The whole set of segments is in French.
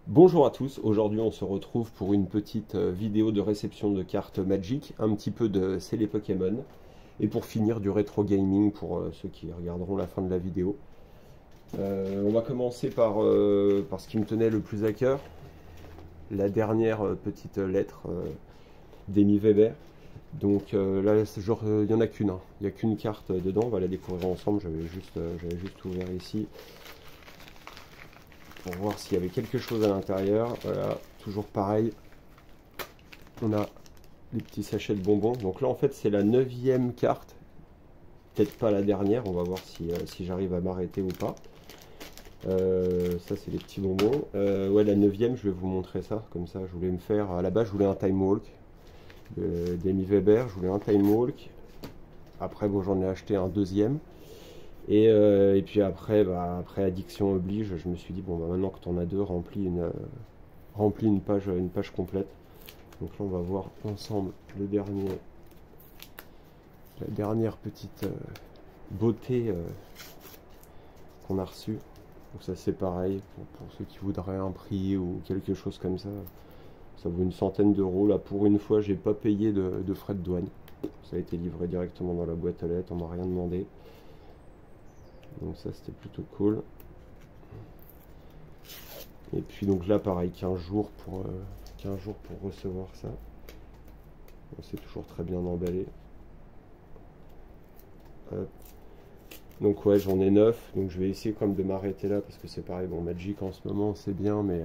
Bonjour à tous, aujourd'hui on se retrouve pour une petite vidéo de réception de cartes Magic, un petit peu de C'est les Pokémon, et pour finir du rétro gaming pour ceux qui regarderont la fin de la vidéo. On va commencer par ce qui me tenait le plus à cœur, la dernière petite lettre d'Amy Weber. Donc là, il n'y en a qu'une, hein. Il n'y a qu'une carte dedans, on va la découvrir ensemble, j'avais juste ouvert ici pour voir s'il y avait quelque chose à l'intérieur. Voilà, toujours pareil, on a les petits sachets de bonbons. Donc là en fait c'est la 9e carte, peut-être pas la dernière, on va voir si j'arrive à m'arrêter ou pas. Ça c'est les petits bonbons. Ouais, la 9e, je vais vous montrer ça, comme ça je voulais me faire, à la base je voulais un Time Walk d'Amy Weber, je voulais un Time Walk. Après bon, j'en ai acheté un deuxième. Et puis après, après addiction oblige, je me suis dit, bon, maintenant que tu en as deux, remplis une page complète. Donc là, on va voir ensemble la dernière petite beauté qu'on a reçue. Donc ça, c'est pareil, pour ceux qui voudraient un prix ou quelque chose comme ça. Ça vaut une centaine d'euros. Là, pour une fois, j'ai pas payé de frais de douane. Ça a été livré directement dans la boîte aux lettres, on m'a rien demandé. Donc ça c'était plutôt cool. Et puis donc là pareil, 15 jours pour recevoir ça. Bon, c'est toujours très bien emballé. Hop. Donc ouais, j'en ai 9, donc je vais essayer quand même de m'arrêter là parce que c'est pareil, bon, Magic en ce moment c'est bien, mais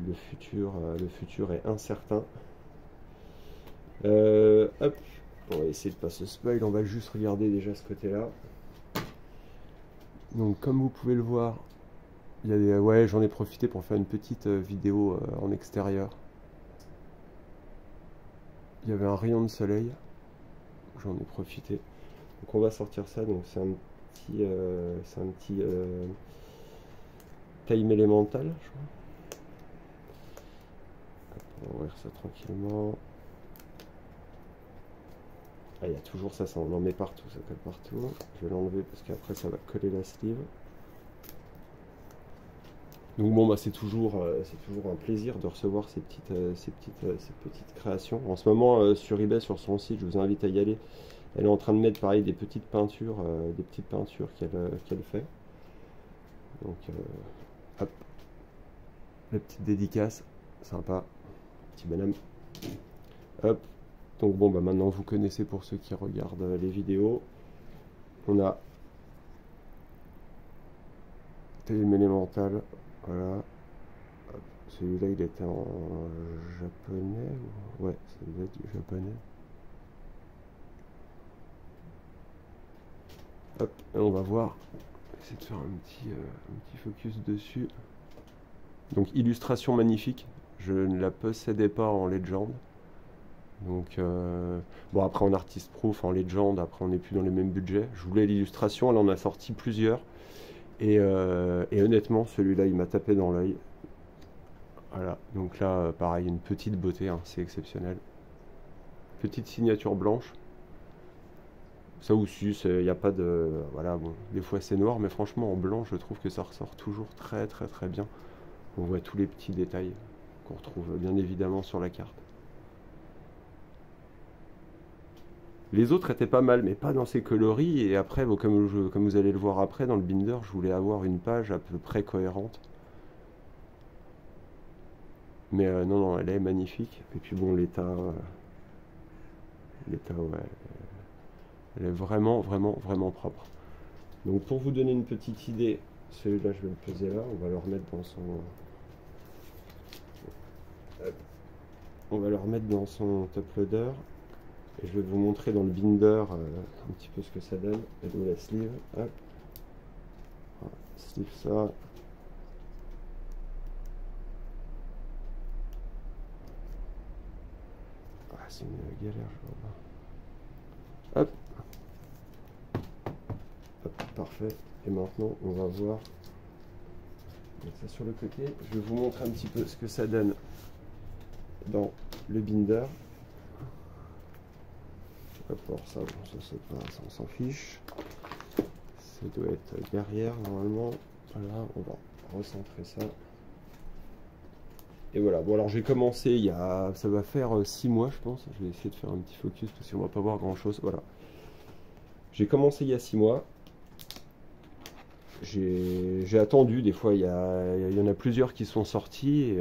le futur est incertain. Hop, on va essayer de pas se spoil, on va juste regarder déjà ce côté là. Donc comme vous pouvez le voir, il y a des... ouais, j'en ai profité pour faire une petite vidéo en extérieur. Il y avait un rayon de soleil, j'en ai profité. Donc on va sortir ça, donc c'est un petit time élémental, je crois. On va ouvrir ça tranquillement. Ah, il y a toujours ça, on en met partout, ça colle partout. Je vais l'enlever parce qu'après ça va coller la sleeve. Donc bon, bah c'est toujours un plaisir de recevoir ces petites créations. En ce moment sur eBay, sur son site, je vous invite à y aller. Elle est en train de mettre pareil des petites peintures qu'elle fait. Donc hop, la petite dédicace, sympa, petit bonhomme. Hop. Donc bon, bah maintenant vous connaissez pour ceux qui regardent les vidéos. On a Thème élémental, voilà. Celui-là il était en japonais, ouais, ça doit être du japonais. Hop, et on va voir, essayer de faire un petit focus dessus. Donc illustration magnifique, je ne la possédais pas en Legend. Donc bon, après en artist proof, en Legend, après on n'est plus dans les mêmes budgets. Je voulais l'illustration, elle en a sorti plusieurs. Et honnêtement, celui-là, il m'a tapé dans l'œil. Voilà, donc là, pareil, une petite beauté, hein, c'est exceptionnel. Petite signature blanche. Ça aussi, il n'y a pas de... Voilà, bon, des fois c'est noir, mais franchement, en blanc, je trouve que ça ressort toujours très très très bien. On voit tous les petits détails qu'on retrouve bien évidemment sur la carte. Les autres étaient pas mal, mais pas dans ces coloris. Et après, bon, comme vous allez le voir après, dans le binder, je voulais avoir une page à peu près cohérente. Mais non, non, elle est magnifique. Et puis bon, l'état, ouais, elle est vraiment, vraiment, vraiment propre. Donc pour vous donner une petite idée, celui-là, je vais le poser là. On va le remettre dans son... On va le remettre dans son top loader. Et je vais vous montrer dans le binder un petit peu ce que ça donne. Et donc la sleeve, hop. Voilà, sleeve ça. Ah, c'est une galère, je vois pas. Hop. Hop, parfait. Et maintenant, on va voir. Mettre ça sur le côté. Je vais vous montrer un petit peu ce que ça donne dans le binder. Pour ça, bon, ça c'est pas, ça on s'en fiche. Ça doit être derrière normalement. Voilà, on va recentrer ça. Et voilà, bon alors j'ai commencé il y a, ça va faire 6 mois je pense, je vais essayer de faire un petit focus parce qu'on va pas voir grand chose, voilà. J'ai commencé il y a 6 mois, j'ai attendu, des fois il y en a plusieurs qui sont sortis,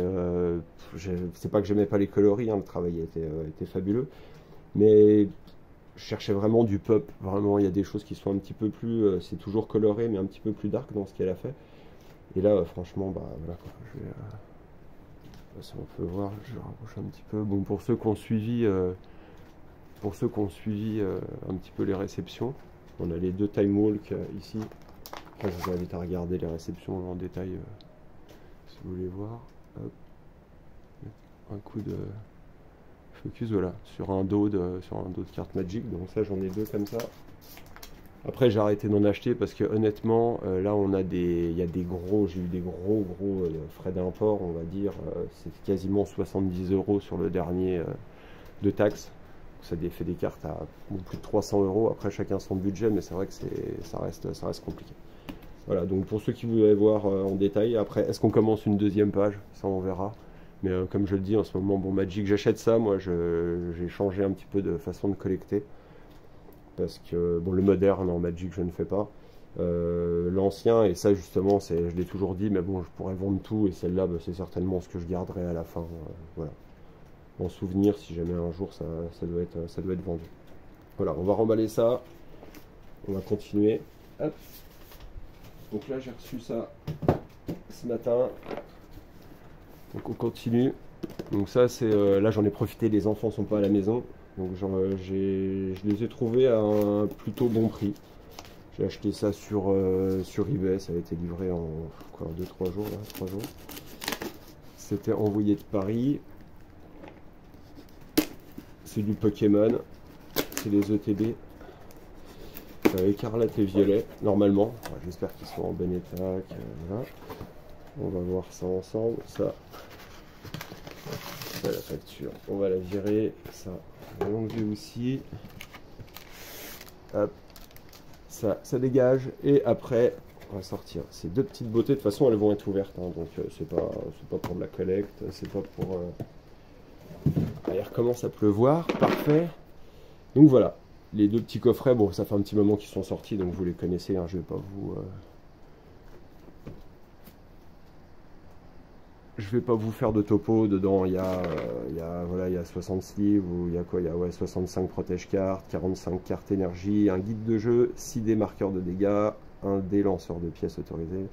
c'est pas que j'aimais pas les coloris, hein, le travail était fabuleux, mais je cherchais vraiment du pop, vraiment il y a des choses qui sont un petit peu plus, c'est toujours coloré mais un petit peu plus dark dans ce qu'elle a fait. Et là franchement, bah voilà quoi, je vais... si on peut voir, je vais rapprocher un petit peu. Bon, pour ceux qui ont suivi, un petit peu les réceptions, on a les deux time walk ici. Enfin, je vous invite à regarder les réceptions en détail si vous voulez voir. Hop. Un coup de focus, voilà, sur un dos de carte Magic. Donc ça, j'en ai deux comme ça. Après, j'ai arrêté d'en acheter parce que honnêtement, là, il y a des gros, j'ai eu des gros frais d'import, on va dire. C'est quasiment 70 € sur le dernier de taxes. Ça fait des cartes à plus de 300 €. Après, chacun son budget, mais c'est vrai que ça reste compliqué. Voilà, donc pour ceux qui voudraient voir en détail, après, est-ce qu'on commence une deuxième page? Ça, on verra. Mais comme je le dis en ce moment, bon, Magic, j'achète ça. Moi, j'ai changé un petit peu de façon de collecter. Parce que bon, le moderne en Magic je ne fais pas, l'ancien, et ça justement je l'ai toujours dit, mais bon, je pourrais vendre tout, et celle-là bah, c'est certainement ce que je garderai à la fin, voilà, en souvenir si jamais un jour ça doit être vendu. Voilà, on va remballer ça, on va continuer. Hop. Donc là j'ai reçu ça ce matin, donc on continue. Donc ça c'est là j'en ai profité, les enfants sont pas à la maison. Donc je les ai trouvés à un plutôt bon prix. J'ai acheté ça sur eBay, ça a été livré en 2-3 jours, là, 3 jours. C'était envoyé de Paris. C'est du Pokémon, c'est les ETB. Écarlate et violet, normalement. Enfin, j'espère qu'ils sont en bon état. Voilà. On va voir ça ensemble. Ça, c'est la facture. On va la virer. Ça. On va l'enlever aussi. Hop. Ça dégage. Et après, on va sortir ces deux petites beautés. De toute façon, elles vont être ouvertes. Hein, donc, c'est pas pour de la collecte. C'est pas pour. Il recommence à pleuvoir. Parfait. Donc voilà. Les deux petits coffrets. Bon, ça fait un petit moment qu'ils sont sortis. Donc, vous les connaissez. Hein, je vais pas vous. Je vais pas vous faire de topo. Dedans, il y a 60 sleeves, ou il y a quoi? Il y a 65 protège-cartes, 45 cartes énergie, un guide de jeu, 6 dés marqueurs de dégâts, un dé lanceur de pièces autorisé,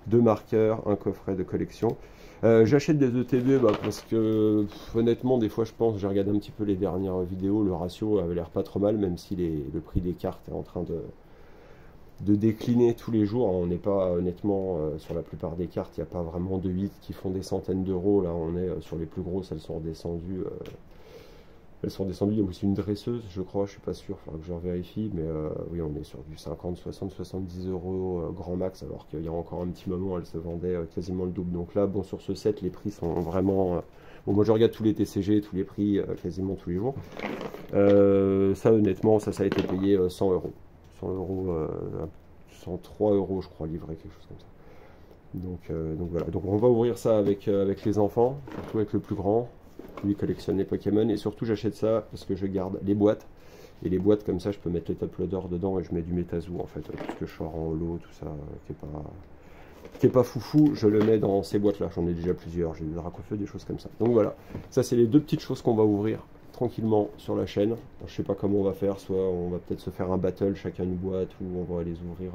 2 marqueurs, un coffret de collection. J'achète des ETB parce que honnêtement, des fois, je pense, j'ai regardé un petit peu les dernières vidéos, le ratio avait l'air pas trop mal, même si le prix des cartes est en train de décliner tous les jours. On n'est pas, honnêtement, sur la plupart des cartes, il n'y a pas vraiment de 8 qui font des centaines d'euros. Là, on est sur les plus grosses, elles sont redescendues. Il y a aussi une dresseuse, je crois, je suis pas sûr, il faudra que je vérifie. Mais oui, on est sur du 50, 60, 70 euros grand max, alors qu'il y a encore un petit moment, elle se vendait quasiment le double. Donc là, bon, sur ce set, les prix sont vraiment... Bon, moi je regarde tous les TCG, tous les prix, quasiment tous les jours. Ça, honnêtement, ça a été payé 100 euros. 100 euros, 103 euros, je crois, livré, quelque chose comme ça. Donc voilà. Donc on va ouvrir ça avec les enfants, surtout avec le plus grand. Lui collectionne les Pokémon, et surtout j'achète ça parce que je garde les boîtes. Et les boîtes, comme ça, je peux mettre les top loaders dedans, et je mets du Metazoo en fait, tout ce que je sors en holo, tout ça, qui est pas foufou, je le mets dans ces boîtes là. J'en ai déjà plusieurs, j'ai des Dracofeu, des choses comme ça. Donc voilà, ça c'est les deux petites choses qu'on va ouvrir tranquillement sur la chaîne. Alors, je sais pas comment on va faire, soit on va peut-être se faire un battle, chacun une boîte, ou on va les ouvrir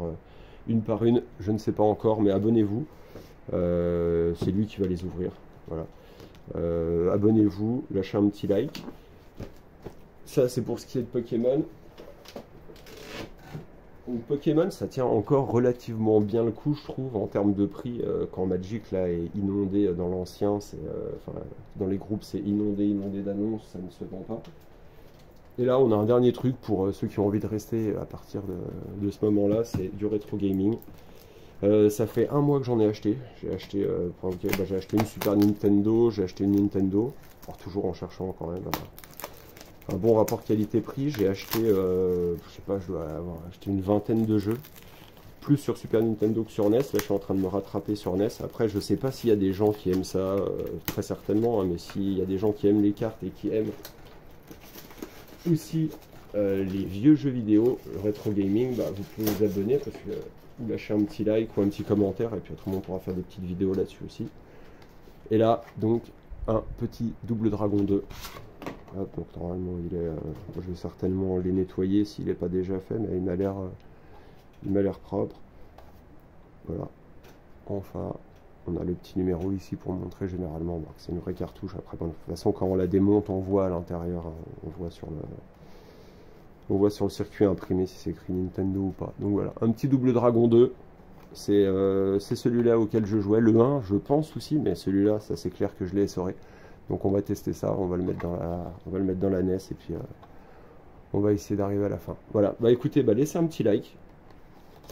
une par une, je ne sais pas encore, mais abonnez-vous, c'est lui qui va les ouvrir, voilà. Abonnez-vous, lâchez un petit like. Ça c'est pour ce qui est de Pokémon. Donc, Pokémon, ça tient encore relativement bien le coup, je trouve, en termes de prix, quand Magic là est inondé dans l'ancien, dans les groupes c'est inondé d'annonces, ça ne se vend pas. Et là on a un dernier truc pour ceux qui ont envie de rester à partir de ce moment là, c'est du rétro gaming. Ça fait un mois que j'en ai acheté. J'ai acheté une Super Nintendo, j'ai acheté une Nintendo, alors toujours en cherchant quand même un bon rapport qualité-prix. J'ai acheté, je sais pas, je dois avoir acheté une vingtaine de jeux. plus sur Super Nintendo que sur NES. Là, je suis en train de me rattraper sur NES. Après, je sais pas s'il y a des gens qui aiment ça, très certainement, hein, mais s'il y a des gens qui aiment les cartes et qui aiment aussi les vieux jeux vidéo, le rétro gaming, bah, vous pouvez vous abonner parce que vous lâchez un petit like ou un petit commentaire et puis autrement on pourra faire des petites vidéos là-dessus aussi. Et là, donc, un petit Double Dragon 2. Hop, donc normalement, je vais certainement les nettoyer s'il n'est pas déjà fait, mais il m'a l'air propre. Voilà. Enfin, on a le petit numéro ici pour montrer généralement que c'est une vraie cartouche. Après, bon, de toute façon, quand on la démonte, on voit à l'intérieur, on voit sur le circuit imprimé si c'est écrit Nintendo ou pas. Donc voilà, un petit Double Dragon 2. C'est celui-là auquel je jouais, le 1 je pense aussi, mais celui-là, ça c'est clair que je l'ai essoré. Donc on va tester ça, on va le mettre dans la NES et puis on va essayer d'arriver à la fin. Voilà, bah écoutez, laissez un petit like,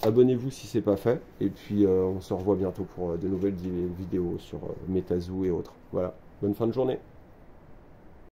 abonnez-vous si c'est pas fait, et puis on se revoit bientôt pour de nouvelles vidéos sur MetaZoo et autres. Voilà, bonne fin de journée.